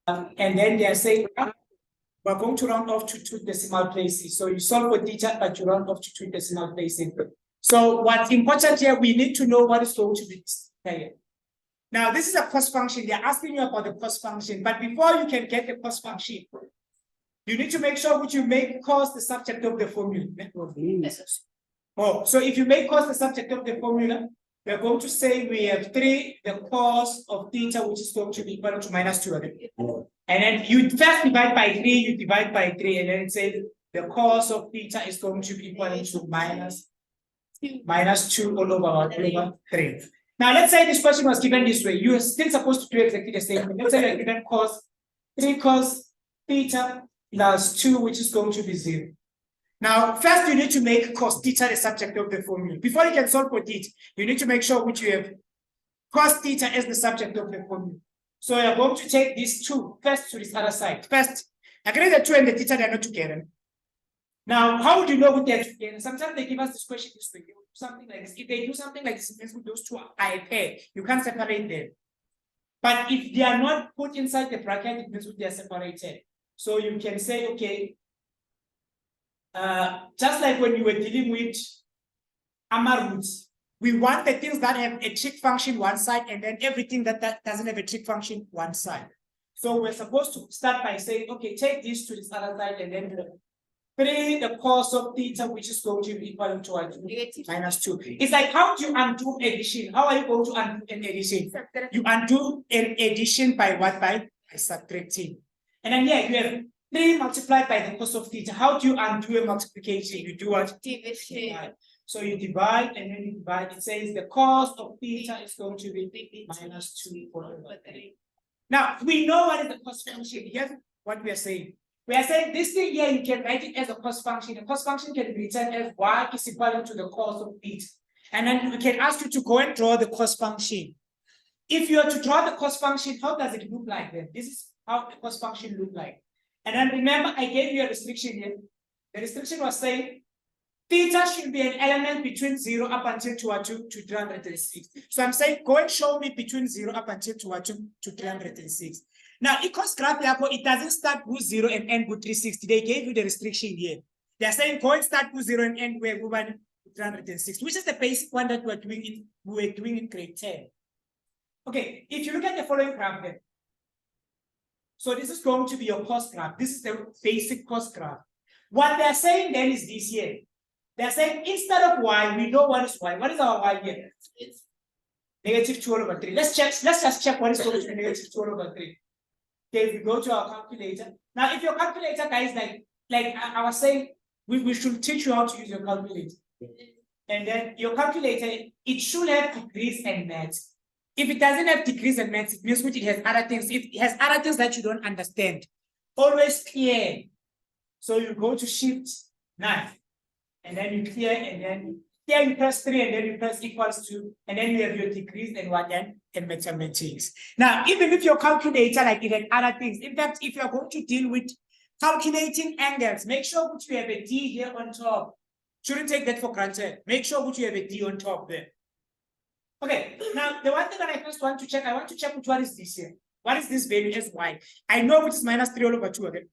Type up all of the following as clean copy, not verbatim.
And then they are saying, we're going to round off to 2 decimal places. So you solve for theta, but you round off to 2 decimal places. So what's important here, we need to know what is going to be here. Now, this is a cost function. They're asking you about the cost function. But before you can get the cost function, you need to make sure that you make cost the subject of the formula. Oh, so if you make cost the subject of the formula, we're going to say we have 3, the cos of theta, which is going to be equal to -2. And then you first divide by 3, you divide by 3, and then it says the cos of theta is going to be equal to -2 all over 3. Now, let's say this question was given this way. You're still supposed to do exactly the same thing. Let's say you're given 3 cos theta plus 2, which is going to be 0. Now, first you need to make cos theta the subject of the formula. Before you can solve for theta, you need to make sure which you have cos theta as the subject of the formula. So you're going to take these 2 first to this other side. First, agree the 2 and the theta, they're not together. Now, how would you know what they're together? Sometimes they give us this question this way. They do something like this. If they do something like this, it means those 2 are a pair. You can't separate them. But if they are not put inside the bracket, it means they are separated. So you can say, okay, just like when you were dealing with roots, we want the things that have a trig function one side and then everything that doesn't have a trig function one side. So we're supposed to start by saying, okay, take this to this other side and then 3 the cos of theta, which is going to be equal to -2. It's like, how do you undo addition? How are you going to undo an addition? You undo an addition by what? By subtracting. And then here you have 3 multiplied by the cos of theta. How do you undo a multiplication? You do what? Divide. So you divide and then you divide. It says the cos of theta is going to be -2 over 3. Now, we know what is the cost function. Here's what we are saying. We are saying this thing here, you can write it as a cost function. The cost function can be written as y is equal to the cos of theta. And then we can ask you to go and draw the cost function. If you are to draw the cost function, how does it look like then? This is how the cost function look like. And then remember, I gave you a restriction here. The restriction was saying theta should be an element between 0 up until 306. So I'm saying, go and show me between 0 up until 306. Now, equals graph, it doesn't start with 0 and end with 360. They gave you the restriction here. They're saying, go and start with 0 and end with 306, which is the basic one that we were doing in grade 10. Okay, if you look at the following graph then. So this is going to be your cost graph. This is the basic cost graph. What they're saying then is this here. They're saying instead of y, we know what is y. What is our y here? It's -2 over 3. Let's just check what is going to be -2 over 3. Okay, if we go to our calculator. Now, if your calculator, guys, like I was saying, we should teach you how to use your calculator. And then your calculator, it should have degrees and maths. If it doesn't have degrees and maths, it means it has other things. If it has other things that you don't understand, always clear. So you go to shift 9, and then you clear, and then here you press 3, and then you press equals to, and then you have your degrees and what then? And mathematics. Now, even if your calculator, like it had other things, in fact, if you're going to deal with calculating angles, make sure that you have a D here on top. Shouldn't take that for granted. Make sure that you have a D on top there. Okay, now the one thing that I first want to check, I want to check what is this here. What is this value as y? I know which is -3 all over 2 again.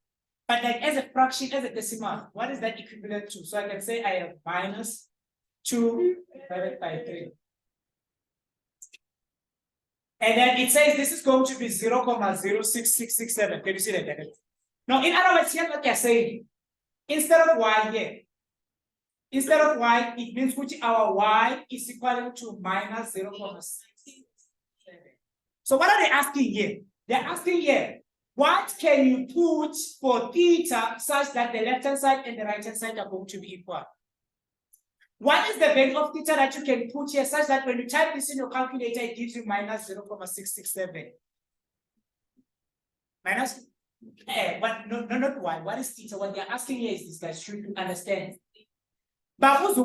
But like as a fraction, as a decimal, what is that equivalent to? So I can say I have -2 divided by 3. And then it says this is going to be 0,06667. Can you see that? Now, in other words, here's what they're saying. Instead of y here, instead of y, it means which our y is equal to -0,667. So what are they asking here? They're asking here, what can you put for theta such that the left-hand side and the right-hand side are going to be equal? What is the value of theta that you can put here such that when you type this in your calculator, it gives you -0,667? But no, not y. What is theta? What they're asking here is this, guys, should you understand? But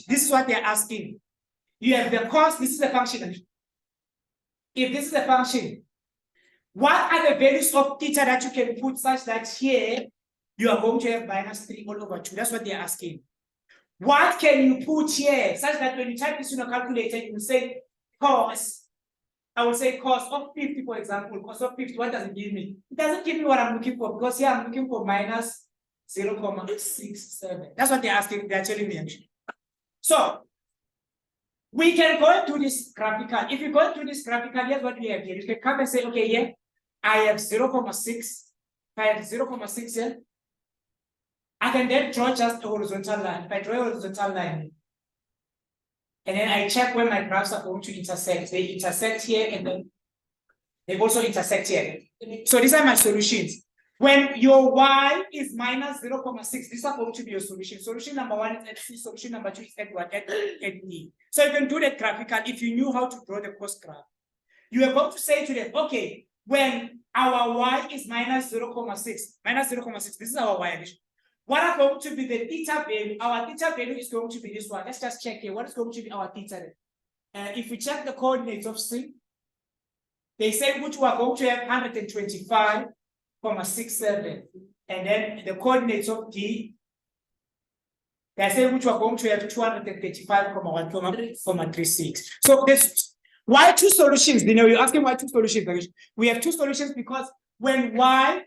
this is what they're asking. You have the cos, this is a function. If this is a function, what are the values of theta that you can put such that here you are going to have -3 all over 2? That's what they're asking. What can you put here such that when you type this in a calculator, you will say cos I would say cos of 50, for example. Cos of 50, what does it give me? It doesn't give me what I'm looking for, because here I'm looking for minus 0.67. That's what they're asking, they're telling me actually. So we can go into this graphical. If you go into this graphical, here's what we have here. You can come and say, okay, yeah, I have 0.6. If I have 0.6 here, I can then draw just a horizontal line. If I draw a horizontal line, and then I check where my graphs are going to intersect. They intersect here, and then they also intersect here. So these are my solutions. When your y is minus 0.6, these are going to be your solution. Solution number 1 is at C, solution number 2 is at what? At D. So you can do that graphical if you knew how to draw the cost graph. You are going to say to them, okay, when our y is minus 0.6, this is our y. What are going to be the theta value? Our theta value is going to be this one. Let's just check here. What is going to be our theta? If we check the coordinates of C, they say which we are going to have 125.67. And then the coordinates of D, they say which we are going to have 235.136. So there's why two solutions? You know, you're asking why two solutions. We have two solutions because when y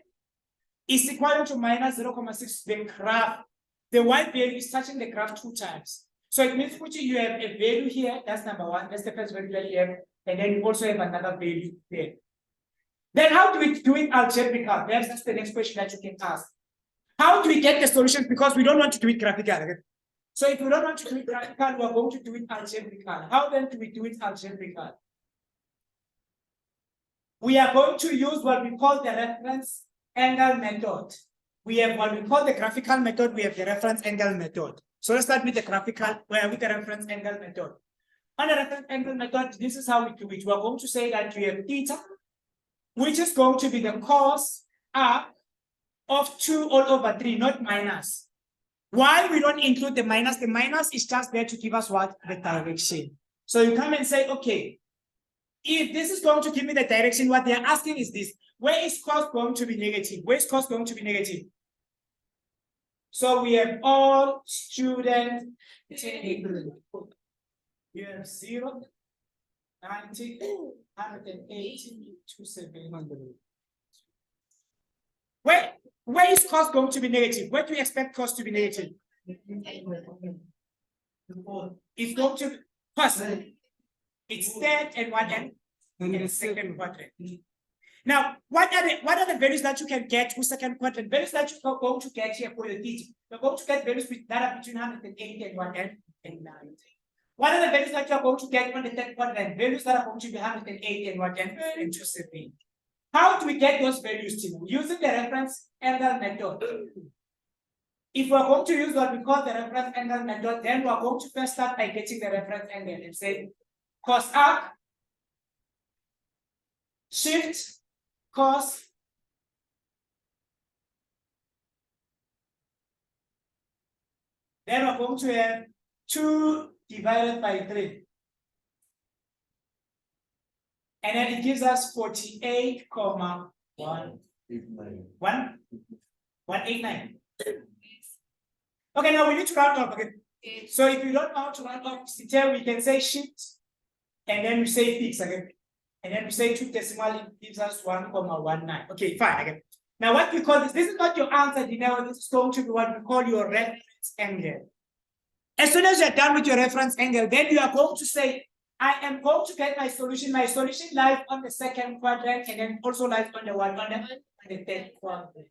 is equal to minus 0.6, the graph, the y value is touching the graph 2 times. So it means you have a value here, that's number 1, that's the first value that you have, and then you also have another value there. Then how do we do it algebraical? Perhaps that's the next question that you can ask. How do we get the solutions? Because we don't want to do it graphical. So if we don't want to do it graphical, we are going to do it algebraical. How then do we do it algebraical? We are going to use what we call the reference angle method. We have what we call the graphical method, we have the reference angle method. So let's start with the graphical, with the reference angle method. On the reference angle method, this is how we do it. We are going to say that we have theta, which is going to be the cos arc of 2 all over 3, not minus. Why we don't include the minus? The minus is just there to give us what? The direction. So you come and say, okay, if this is going to give me the direction, what they're asking is this. Where is cos going to be negative? Where is cos going to be negative? So we have all students. We have 0, 90, 180, 270. Where is cos going to be negative? Where do we expect cos to be negative? It's going to be cos. It's third and what end? And second quadrant. Now, what are the values that you can get for second quadrant? Values that you are going to get here for your theta. You're going to get values that are between 180 and 190. What are the values that you are going to get on the third quadrant? Values that are going to be 180 and 270. How do we get those values, Tim? Using the reference angle method. If we're going to use what we call the reference angle method, then we're going to first start by getting the reference angle and say cos arc, shift, cos, then we're going to have 2 divided by 3. And then it gives us 189. Okay, now we need to round off again. So if you don't know how to round off, we can say shift, and then we say fix again. And then we say 2 decimal, it gives us 1,19. Okay, fine again. Now what we call this is not your answer, this is going to be what we call your reference angle. As soon as you're done with your reference angle, then you are going to say, I am going to get my solution. My solution lies on the second quadrant and then also lies on the the third quadrant.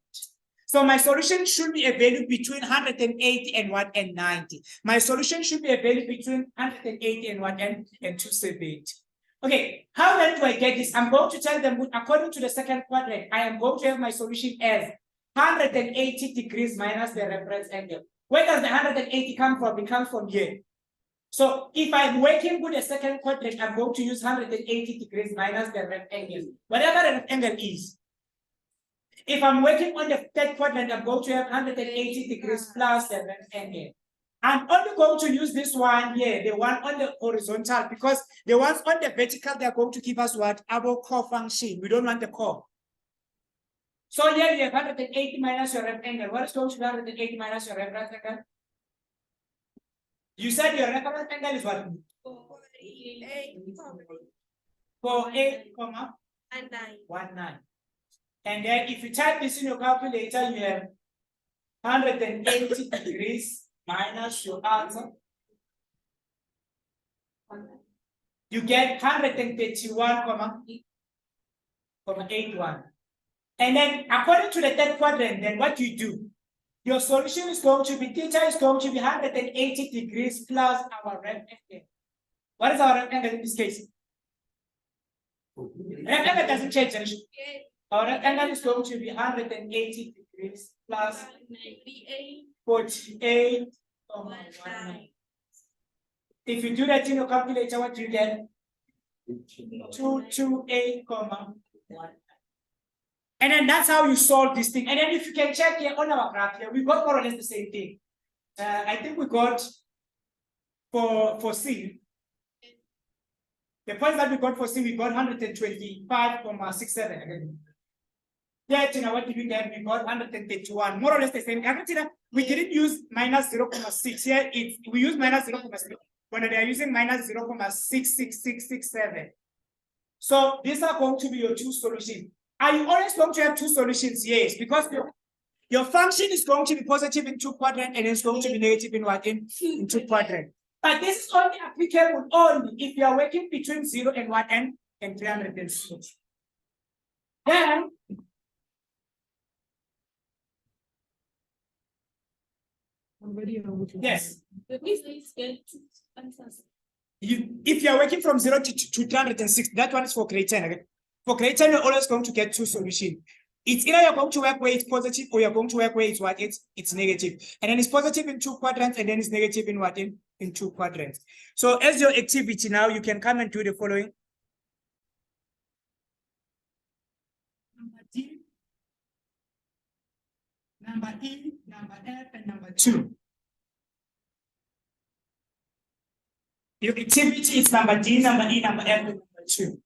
So my solution should be a value between 180 and 90. My solution should be a value between 180 and 270. Okay, how then do I get this? I'm going to tell them, according to the second quadrant, I am going to have my solution as 180 degrees minus the reference angle. Where does the 180 come from? It comes from here. So if I'm working with the second quadrant, I'm going to use 180 degrees minus the ref angle, whatever the ref angle is. If I'm working on the third quadrant, I'm going to have 180 degrees plus the ref angle. I'm only going to use this one here, the one on the horizontal, because the ones on the vertical, they're going to give us what? Our core function. We don't want the core. So here you have 180 minus your ref angle. What is going to be 180 minus your reference angle? You said your reference angle is what? 48. 48,19. And then if you type this in your calculator, you have 180 degrees minus your answer. You get 131,81. And then according to the third quadrant, then what you do? Your solution is going to be, theta is going to be 180 degrees plus our rep angle. What is our rep angle in this case? Rep angle doesn't change. Our rep angle is going to be 180 degrees plus 48,19. If you do that in your calculator, what do you get? 228,1. And then that's how you solve this thing. And then if you can check here on our graph here, we got more or less the same thing. I think we got for C. The points that we got for C, we got 125,67 again. Yeah, you know what did we get? We got 131, more or less the same. We didn't use minus 0.6 here. We use minus 0.6 when they are using minus 0.66667. So these are going to be your two solutions. Are you always going to have two solutions? Yes, because your function is going to be positive in two quadrant and it's going to be negative in what? In two quadrant. But this is only applicable only if you are working between 0 and 1 and 360. Then yes. If you are working from 0 to 360, that one is for grade 10. Okay? For grade 10, you're always going to get two solutions. It's either you're going to work where it's positive or you're going to work where it's what? It's negative. And then it's positive in two quadrants and then it's negative in what? In two quadrants. So as your activity now, you can come and do the following. Number D, number E, number F, and number 2. Your activity is number D, number E, number F, and number 2.